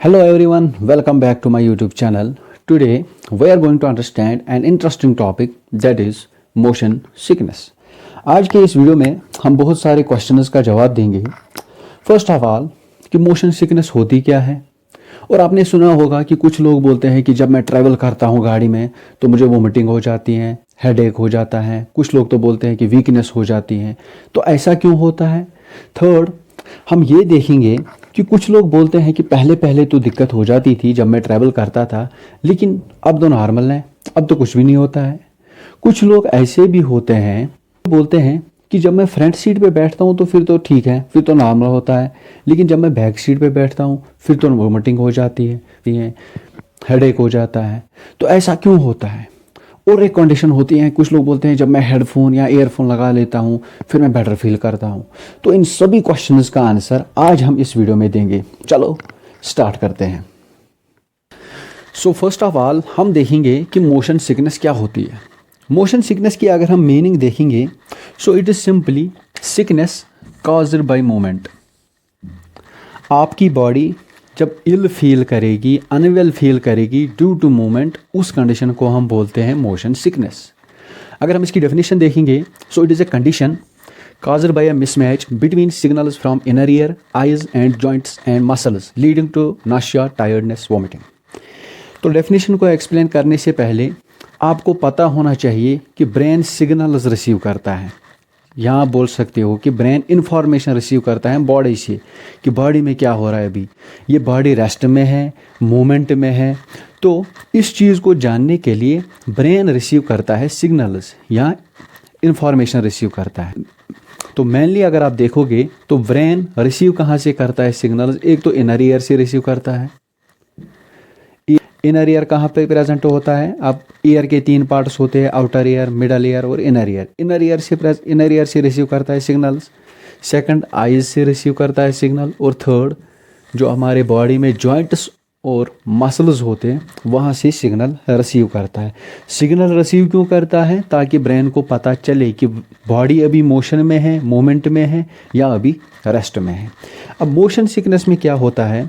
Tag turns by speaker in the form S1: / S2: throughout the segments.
S1: Hello everyone, welcome back to my YouTube channel. Today we are going to understand an interesting topic that is motion sickness. आज के इस video में हम बहुत सारे questions का जवाब देंगे. फर्स्ट ऑफ ऑल कि मोशन सिकनेस होती क्या है. और आपने सुना होगा कि कुछ लोग बोलते हैं कि जब मैं ट्रैवल करता हूँ गाड़ी में तो मुझे वोमिटिंग हो जाती है, हेडेक हो जाता है. कुछ लोग तो बोलते हैं कि वीकनेस हो जाती है. तो ऐसा क्यों होता है. थर्ड, हम ये देखेंगे कि कुछ लोग बोलते हैं कि पहले पहले तो दिक्कत हो जाती थी जब मैं ट्रैवल करता था, लेकिन अब तो नॉर्मल है, अब तो कुछ भी नहीं होता है. कुछ लोग ऐसे भी होते हैं बोलते हैं कि जब मैं फ्रंट सीट पे बैठता हूँ तो फिर तो ठीक है, फिर तो नॉर्मल होता है, लेकिन जब मैं बैक सीट पे बैठता हूँ फिर तो वोमिटिंग हो जाती है, हेडेक हो जाता है. तो ऐसा क्यों होता है. और एक कंडीशन होती है, कुछ लोग बोलते हैं जब मैं हेडफोन या ईयरफोन लगा लेता हूँ फिर मैं बेटर फील करता हूँ. तो इन सभी क्वेश्चंस का आंसर आज हम इस वीडियो में देंगे. चलो स्टार्ट करते हैं. सो फर्स्ट ऑफ ऑल हम देखेंगे कि मोशन सिकनेस क्या होती है. मोशन सिकनेस की अगर हम मीनिंग देखेंगे, so it is simply sickness caused by movement. आपकी बॉडी जब इल फील करेगी, अनवेल फील करेगी ड्यू टू मूवमेंट, उस कंडीशन को हम बोलते हैं मोशन सिकनेस. अगर हम इसकी डेफिनेशन देखेंगे, so it is a condition caused by a mismatch between signals from inner ear, eyes and joints and muscles leading to nausea, tiredness, vomiting. तो डेफिनेशन को एक्सप्लेन करने से पहले आपको पता होना चाहिए कि ब्रेन सिग्नल्स रिसीव करता है. यहाँ बोल सकते हो कि ब्रेन इन्फॉर्मेशन रिसीव करता है बॉडी से कि बॉडी में क्या हो रहा है. अभी ये बॉडी रेस्ट में है, मूवमेंट में है. तो इस चीज़ को जानने के लिए ब्रेन रिसीव करता है सिग्नल्स या इन्फॉर्मेशन रिसीव करता है. तो मेनली अगर आप देखोगे तो ब्रेन रिसीव कहाँ से करता है सिग्नल्स. एक तो इनर ईयर से रिसीव करता है. इनर ईयर कहाँ पे प्रेजेंट होता है. अब ईयर के 3 पार्ट्स होते हैं, आउटर ईयर, मिडल ईयर और इनर ईयर. इनर ईयर से रिसीव करता है सिग्नल्स. सेकंड, आईज से रिसीव करता है सिग्नल. और थर्ड, जो हमारे बॉडी में जॉइंट्स और मसल्स होते हैं वहाँ से सिग्नल रिसीव करता है. सिग्नल रिसीव क्यों करता है. ताकि ब्रेन को पता चले कि बॉडी अभी मोशन में है, मोमेंट में है या अभी रेस्ट में है. अब मोशन सिकनेस में क्या होता है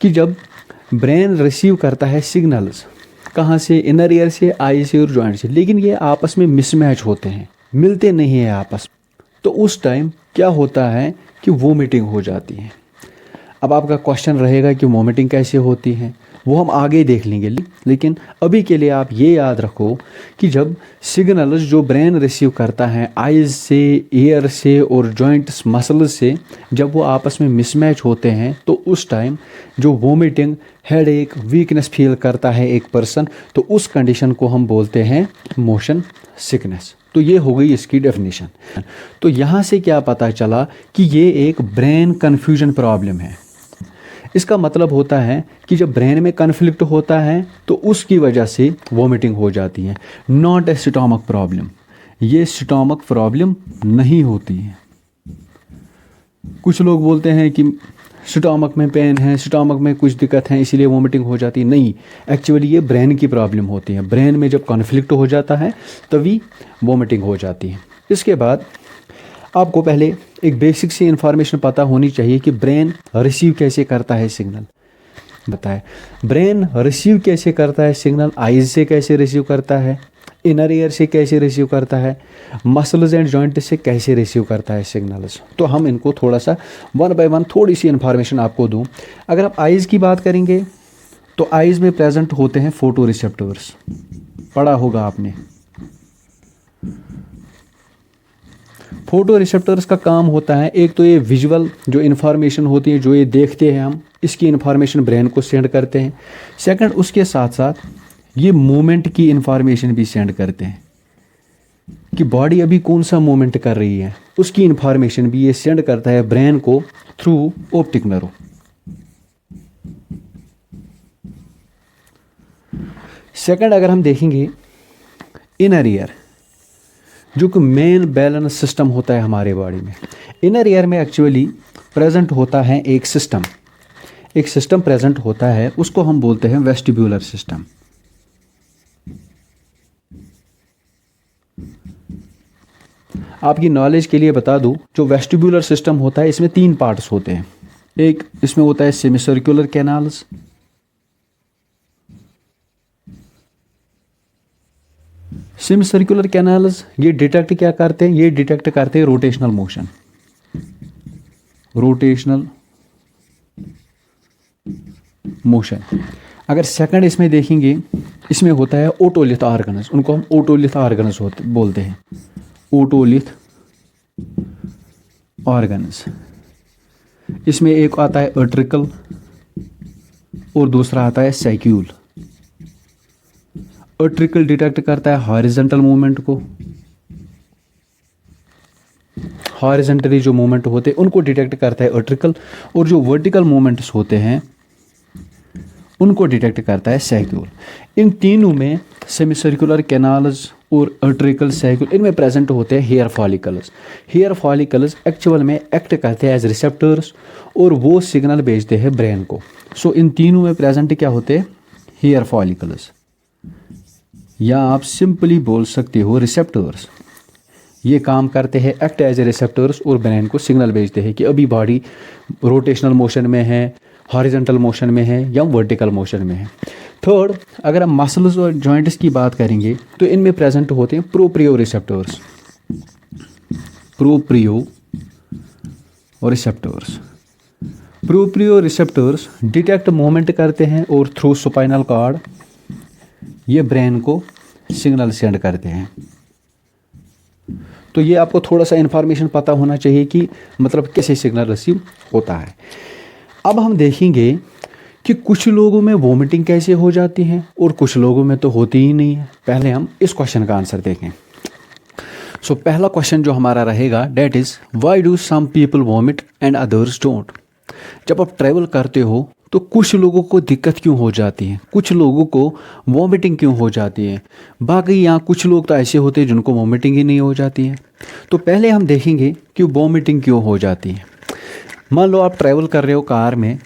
S1: कि जब ब्रेन रिसीव करता है सिग्नल्स कहाँ से, इनर ईयर से, आई से और जॉइंट से, लेकिन ये आपस में मिसमैच होते हैं, मिलते नहीं हैं आपस. तो उस टाइम क्या होता है कि वोमिटिंग हो जाती है. अब आपका क्वेश्चन रहेगा कि वोमिटिंग कैसे होती है, वो हम आगे देख लेंगे. लेकिन अभी के लिए आप ये याद रखो कि जब सिग्नल्स जो ब्रेन रिसीव करता है आइज़ से, ईयर से और जॉइंट्स मसल्स से, जब वो आपस में मिसमैच होते हैं तो उस टाइम जो वोमिटिंग, हेडेक, वीकनेस फील करता है एक पर्सन, तो उस कंडीशन को हम बोलते हैं मोशन सिकनेस. तो ये हो गई इसकी डेफिनेशन. तो यहाँ से क्या पता चला कि ये एक ब्रेन कन्फ्यूजन प्रॉब्लम है. इसका मतलब होता है कि जब ब्रेन में कन्फ्लिक्ट होता है तो उसकी वजह से वोमिटिंग हो जाती है. Not a stomach problem. ये स्टोमक प्रॉब्लम नहीं होती है. कुछ लोग बोलते हैं कि स्टोमक में पेन है, स्टोमक में कुछ दिक्कत है इसीलिए वोमिटिंग हो जाती है. नहीं, एक्चुअली ये ब्रेन की प्रॉब्लम होती है. ब्रेन में जब कॉन्फ्लिक्ट हो जाता है तभी वोमिटिंग हो जाती है. इसके बाद आपको पहले एक बेसिक सी इन्फॉर्मेशन पता होनी चाहिए कि ब्रेन रिसीव कैसे करता है सिग्नल. बताए ब्रेन रिसीव कैसे करता है सिग्नल. आइज से कैसे रिसीव करता है, इनर ईयर से कैसे रिसीव करता है, मसल्स एंड जॉइंट से कैसे रिसीव करता है सिग्नल्स. तो हम इनको थोड़ा सा वन बाय वन थोड़ी सी इन्फॉर्मेशन आपको दूं. अगर आप आइज़ की बात करेंगे तो आइज़ में प्रेजेंट होते हैं फोटो रिसेप्टर्स. पढ़ा होगा आपने. फोटो रिसेप्टर्स का काम होता है, एक तो ये विजुअल जो इन्फॉर्मेशन होती है, जो ये देखते हैं हम, इसकी इन्फॉर्मेशन ब्रेन को सेंड करते हैं. सेकंड, उसके साथ साथ ये मूवमेंट की इन्फॉर्मेशन भी सेंड करते हैं कि बॉडी अभी कौन सा मूवमेंट कर रही है, उसकी इन्फॉर्मेशन भी ये सेंड करता है ब्रेन को थ्रू ऑप्टिक नर्व. सेकंड, अगर हम देखेंगे इनर ईयर, जो कि मेन बैलेंस सिस्टम होता है हमारे बॉडी में. इनर ईयर में एक्चुअली प्रेजेंट होता है एक सिस्टम प्रेजेंट होता है, उसको हम बोलते हैं वेस्टिब्यूलर सिस्टम. आपकी नॉलेज के लिए बता दूं, जो वेस्टिब्यूलर सिस्टम होता है इसमें 3 पार्ट्स होते हैं. एक इसमें होता है semi circular canals, semi circular canals ये डिटेक्ट क्या करते हैं, ये डिटेक्ट करते हैं रोटेशनल मोशन, रोटेशनल मोशन। अगर सेकंड इसमें देखेंगे, इसमें होता है ओटोलिथ ऑर्गन्स, उनको हम ओटोलिथ ऑर्गन्स बोलते हैं, ओटोलिथ ऑर्गन्स। इसमें एक आता है अर्ट्रिकल और दूसरा आता है सैक्यूल। अर्ट्रिकल डिटेक्ट करता है हॉरिजॉन्टल मूवमेंट को, हॉरिजॉन्टली जो मूवमेंट होते हैं उनको डिटेक्ट करता है अर्ट्रिकल, और जो वर्टिकल मूवमेंट्स होते हैं उनको डिटेक्ट करता है सैक्यूल। इन तीनों में सेमी सर्कुलर कैनाल्स और अर्ट्रिकल सैक्यूल, इनमें प्रेजेंट होते हैं hair follicles. Hair follicles actual में एक्ट करते हैं एज रिसेप्टर्स और वो सिग्नल भेजते हैं ब्रेन को। सो इन तीनों में प्रेजेंट क्या होते हैं, हेयर फॉलिकल्स, या आप सिंपली बोल सकते हो रिसेप्टर्स। ये काम करते हैं एक्ट एज ए रिसेप्टर्स और ब्रेन को सिग्नल भेजते हैं कि अभी बॉडी रोटेशनल मोशन में है, हॉरिजॉन्टल मोशन में है या वर्टिकल मोशन में है। थर्ड, अगर हम मसल्स और जॉइंट्स की बात करेंगे तो इनमें प्रेजेंट होते हैं proprio receptors, proprio receptors. Proprio receptors detect movement करते हैं और थ्रू स्पाइनल कॉर्ड ये ब्रेन को सिग्नल सेंड करते हैं। तो ये आपको थोड़ा सा इन्फॉर्मेशन पता होना चाहिए कि मतलब कैसे सिग्नल रिसीव होता है। अब हम देखेंगे कि कुछ लोगों में वोमिटिंग कैसे हो जाती है और कुछ लोगों में तो होती ही नहीं है। पहले हम इस क्वेश्चन का आंसर देखें। सो पहला क्वेश्चन जो हमारा रहेगा that is why do some people vomit and others don't. जब आप ट्रैवल करते हो तो कुछ लोगों को दिक्कत क्यों हो जाती है, कुछ लोगों को वॉमिटिंग क्यों हो जाती है, बाकी यहाँ कुछ लोग तो ऐसे होते हैं जिनको वॉमिटिंग ही नहीं हो जाती है। तो पहले हम देखेंगे कि वॉमिटिंग क्यों हो जाती है। मान लो आप ट्रैवल कर रहे हो कार में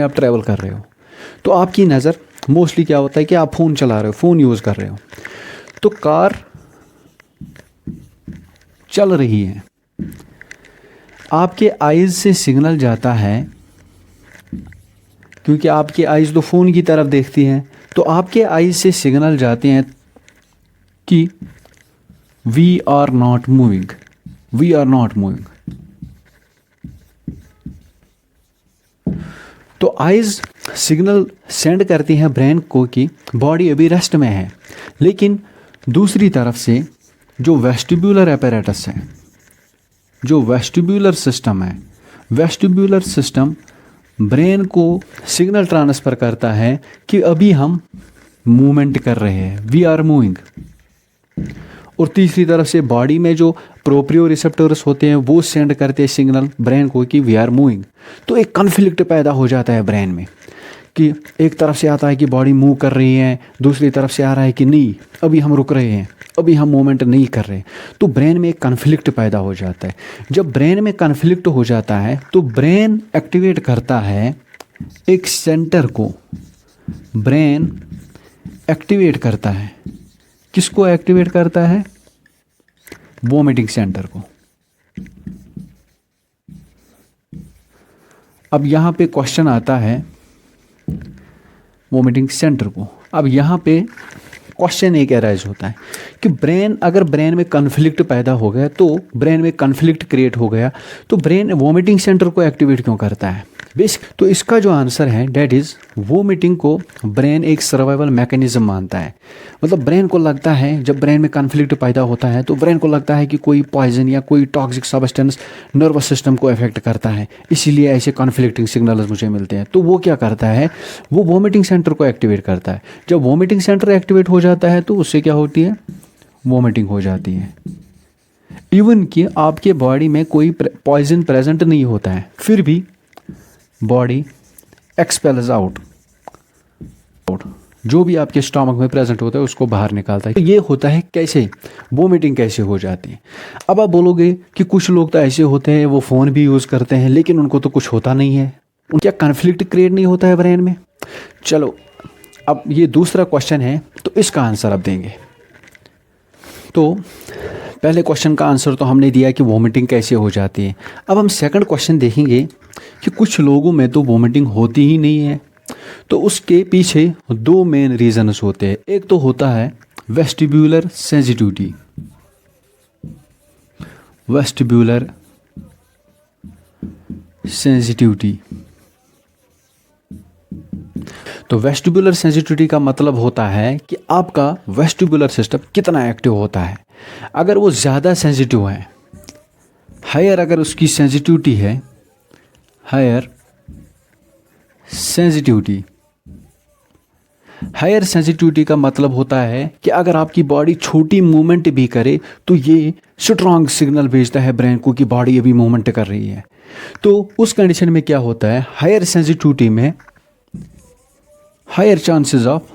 S1: आप ट्रैवल कर रहे हो, तो आपकी नज़र मोस्टली क्या होता है कि आप फ़ोन चला रहे हो, फ़ोन यूज़ कर रहे हो, तो कार चल रही है, आपके आइज़ से सिग्नल जाता है, क्योंकि आपकी आइज़ तो फ़ोन की तरफ देखती हैं, तो आपके आइज़ से सिग्नल जाते हैं कि we are not moving, we are not moving. तो आइज़ सिग्नल सेंड करती हैं ब्रेन को कि बॉडी अभी रेस्ट में है। लेकिन दूसरी तरफ से जो वेस्टिब्यूलर एपेरेटस है, जो वेस्टिब्यूलर सिस्टम है, वेस्टिब्यूलर सिस्टम ब्रेन को सिग्नल ट्रांसफ़र करता है कि अभी हम मूवमेंट कर रहे हैं, वी आर मूविंग। और तीसरी तरफ से बॉडी में जो प्रोप्रियो रिसेप्टर्स होते हैं वो सेंड करते हैं सिग्नल ब्रेन को कि वी आर मूविंग। तो एक कन्फ्लिक्ट पैदा हो जाता है ब्रेन में कि एक तरफ से आता है कि बॉडी मूव कर रही है, दूसरी तरफ से आ रहा है कि नहीं अभी हम रुक रहे हैं, अभी हम मूवमेंट नहीं कर रहे। तो ब्रेन में एक कन्फ्लिक्ट पैदा हो जाता है। जब ब्रेन में कन्फ्लिक्ट हो जाता है तो ब्रेन एक्टिवेट करता है एक सेंटर को, ब्रेन एक्टिवेट करता है, किसको एक्टिवेट करता है, वोमिटिंग सेंटर को। अब यहाँ पे क्वेश्चन आता है वोमिटिंग सेंटर को। अब यहाँ पे क्वेश्चन एक अराइज होता है कि अगर ब्रेन में कन्फ्लिक्ट पैदा हो गया, तो ब्रेन में कन्फ्लिक्ट क्रिएट हो गया तो ब्रेन वोमिटिंग सेंटर को एक्टिवेट क्यों करता है बेसिक। तो इसका जो आंसर है डेट इज़ वोमिटिंग को ब्रेन एक सर्वाइवल मैकेनिज्म मानता है। मतलब ब्रेन को लगता है, जब ब्रेन में कन्फ्लिक्ट पैदा होता है तो ब्रेन को लगता है कि कोई पॉइजन या कोई टॉक्सिक सब्सटेंस नर्वस सिस्टम को अफेक्ट करता है, इसीलिए ऐसे कन्फ्लिक्टिंग सिग्नल्स मुझे मिलते हैं। तो वो क्या करता है, वो वोमिटिंग सेंटर को एक्टिवेट करता है। जब वोमिटिंग सेंटर एक्टिवेट हो जाता है तो उससे क्या होती है, वोमिटिंग हो जाती है। इवन कि आपके बॉडी में कोई पॉइजन प्रेजेंट नहीं होता है, फिर भी बॉडी एक्सपेल्स आउट, जो भी आपके स्टमक में प्रेजेंट होता है उसको बाहर निकालता है। तो ये होता है कैसे, वोमिटिंग कैसे हो जाती है। अब आप बोलोगे कि कुछ लोग तो ऐसे होते हैं वो फ़ोन भी यूज़ करते हैं लेकिन उनको तो कुछ होता नहीं है, क्या कन्फ्लिक्ट क्रिएट नहीं होता है ब्रेन में। चलो अब ये दूसरा क्वेश्चन है तो इसका आंसर आप देंगे। तो पहले क्वेश्चन का आंसर तो हमने दिया कि वोमिटिंग कैसे हो जाती है। अब हम सेकंड क्वेश्चन देखेंगे कि कुछ लोगों में तो वोमिटिंग होती ही नहीं है। तो उसके पीछे दो मेन रीजंस होते हैं। एक तो होता है वेस्टिब्यूलर सेंसिटिविटी, वेस्टिब्यूलर सेंसिटिविटी। तो वेस्टिब्युलर सेंसिटिविटी का मतलब होता है कि आपका वेस्टिब्युलर सिस्टम कितना एक्टिव होता है। अगर वो ज़्यादा सेंसिटिव है, हायर अगर उसकी सेंसिटिविटी है, हायर सेंसिटिविटी, हायर सेंसिटिविटी का मतलब होता है कि अगर आपकी बॉडी छोटी मूवमेंट भी करे तो ये स्ट्रांग सिग्नल भेजता है ब्रेन को कि बॉडी अभी मूवमेंट कर रही है। तो उस कंडीशन में क्या होता है, हायर सेंसिटिविटी में higher chances of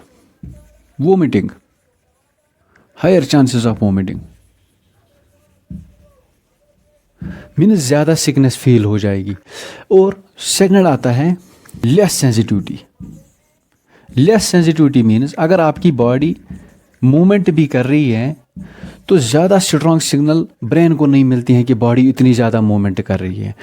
S1: vomiting, higher chances of vomiting means ज़्यादा सिकनेस फील हो जाएगी। और सेकंड आता है less sensitivity. Less sensitivity means अगर आपकी बॉडी मूवमेंट भी कर रही है तो ज़्यादा स्ट्रॉन्ग सिग्नल ब्रेन को नहीं मिलती हैं कि बॉडी इतनी ज़्यादा मूवमेंट कर रही है।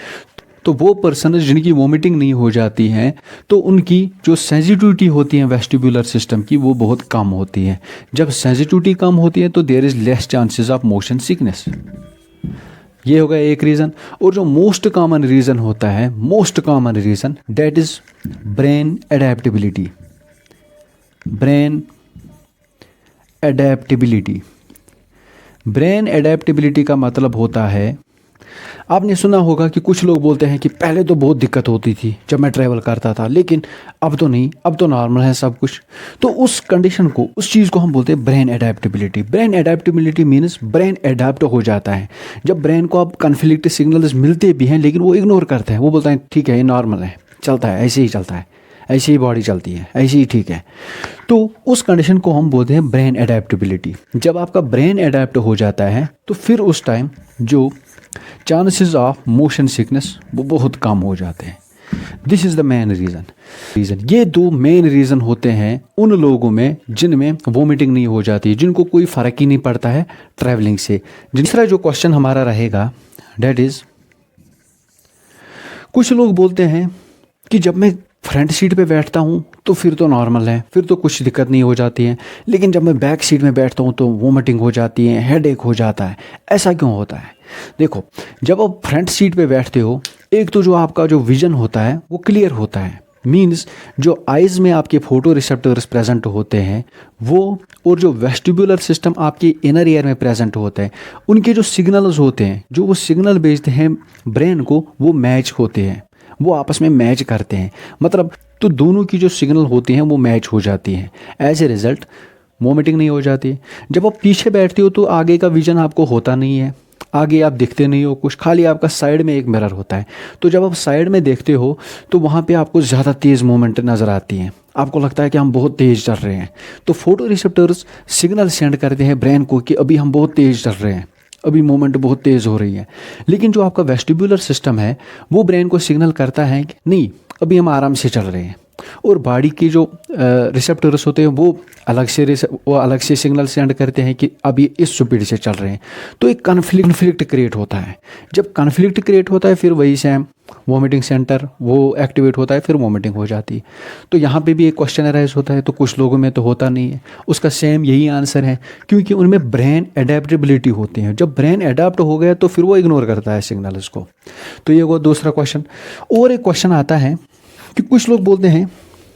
S1: तो वो पर्सन जिनकी वोमिटिंग नहीं हो जाती है तो उनकी जो सेंसिटिविटी होती है वेस्टिब्युलर सिस्टम की वो बहुत कम होती है। जब सेंसिटिविटी कम होती है तो there is less chances of motion sickness. ये होगा एक रीज़न। और जो मोस्ट कॉमन रीज़न होता है, most common reason that is brain adaptability, brain adaptability. Brain adaptability का मतलब होता है, आपने सुना होगा कि कुछ लोग बोलते हैं कि पहले तो बहुत दिक्कत होती थी जब मैं ट्रैवल करता था, लेकिन अब तो नहीं, अब तो नॉर्मल है सब कुछ। तो उस कंडीशन को, उस चीज़ को हम बोलते हैं brain adaptability. Brain adaptability means brain adapt हो जाता है। जब ब्रेन को अब कन्फ्लिक्ट सिग्नल्स मिलते भी हैं लेकिन वो इग्नोर करता है, वो बोलता है ठीक है ये नॉर्मल है, चलता है, ऐसे ही चलता है, ऐसी ही बॉडी चलती है, ऐसे ही ठीक है। तो उस कंडीशन को हम बोलते हैं ब्रेन एडेप्टेबिलिटी। जब आपका ब्रेन एडेप्ट हो जाता है तो फिर उस टाइम जो चांसेस ऑफ मोशन सिकनेस वो बहुत कम हो जाते हैं। This is the main reason. ये दो मेन रीज़न होते हैं उन लोगों में जिनमें वोमिटिंग नहीं हो जाती, जिनको कोई फ़र्क ही नहीं पड़ता है ट्रैवलिंग से। दूसरा जो क्वेश्चन हमारा रहेगा डेट इज़, कुछ लोग बोलते हैं कि जब मैं फ्रंट सीट पे बैठता हूँ तो फिर तो नॉर्मल है, फिर तो कुछ दिक्कत नहीं हो जाती है, लेकिन जब मैं बैक सीट में बैठता हूँ तो वोमिटिंग हो जाती है, हेडेक हो जाता है। ऐसा क्यों होता है? देखो, जब आप फ्रंट सीट पे बैठते हो, एक तो जो आपका जो विजन होता है वो क्लियर होता है, मीन्स जो आइज़ में आपके फोटो रिसेप्टर्स प्रेजेंट होते हैं वो, और जो वेस्टिब्युलर सिस्टम आपके इनर ईयर में प्रेजेंट होते हैं, उनके जो सिग्नल्स होते हैं, जो वो सिग्नल भेजते हैं ब्रेन को, वो मैच होते हैं, वो आपस में मैच करते हैं। मतलब तो दोनों की जो सिग्नल होती हैं वो मैच हो जाती हैं। एज ए रिज़ल्ट वोमिटिंग नहीं हो जाती। जब आप पीछे बैठते हो तो आगे का विजन आपको होता नहीं है, आगे आप दिखते नहीं हो कुछ, खाली आपका साइड में एक मिरर होता है। तो जब आप साइड में देखते हो तो वहाँ पे आपको ज़्यादा तेज़ मूवमेंट नज़र आती है, आपको लगता है कि हम बहुत तेज़ चल रहे हैं। तो फोटो रिसेप्टर्स सिग्नल सेंड करते हैं ब्रेन को कि अभी हम बहुत तेज़ चल रहे हैं, अभी मूवमेंट बहुत तेज़ हो रही है। लेकिन जो आपका वेस्टिब्युलर सिस्टम है वो ब्रेन को सिग्नल करता है कि नहीं, अभी हम आराम से चल रहे हैं। और बॉडी की जो रिसेप्टर्स होते हैं वो अलग से सिग्नल सेंड करते हैं कि अभी इस स्पीड से चल रहे हैं। तो एक कन्फ्लिक्ट क्रिएट होता है। जब कन्फ्लिक्ट क्रिएट होता है फिर वही से वोमिटिंग सेंटर वो एक्टिवेट होता है, फिर वोमिटिंग हो जाती है। तो यहाँ पे भी एक क्वेश्चन अराइज होता है, तो कुछ लोगों में तो होता नहीं है। उसका सेम यही आंसर है, क्योंकि उनमें ब्रेन एडेप्टेबिलिटी होती है। जब ब्रेन एडाप्ट हो गया तो फिर वो इग्नोर करता है सिग्नल्स को। तो ये वो दूसरा क्वेश्चन। और एक क्वेश्चन आता है कि कुछ लोग बोलते हैं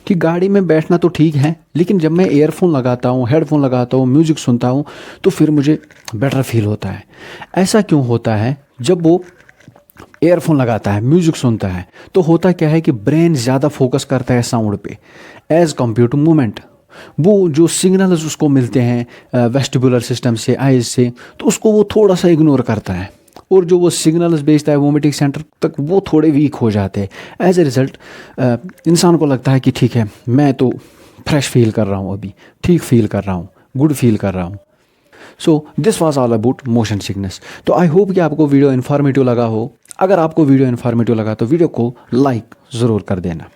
S1: कि गाड़ी में बैठना तो ठीक है, लेकिन जब मैं ईयरफोन लगाता हूँ, हेडफोन लगाता हूँ, म्यूज़िक सुनता हूँ तो फिर मुझे बेटर फील होता है। ऐसा क्यों होता है? जब वो ईयरफोन लगाता है, म्यूज़िक सुनता है, तो होता क्या है कि ब्रेन ज़्यादा फोकस करता है साउंड पे एज़ कम्पेयर टू मूवमेंट। वो जो सिग्नल्स उसको मिलते हैं वेस्टिब्युलर सिस्टम से, आइज़ से, तो उसको वो थोड़ा सा इग्नोर करता है। और जो वो सिग्नल्स भेजता है वोमिटिंग सेंटर तक, वो थोड़े वीक हो जाते हैं। एज ए रिज़ल्ट इंसान को लगता है कि ठीक है, मैं तो फ्रेश फील कर रहा हूँ, अभी ठीक फील कर रहा हूँ, गुड फील कर रहा हूँ। So this was all about motion sickness. तो आई होप कि आपको वीडियो इन्फॉर्मेटिव लगा हो। अगर आपको वीडियो इन्फॉर्मेटिव लगा तो वीडियो को लाइक ज़रूर कर देना।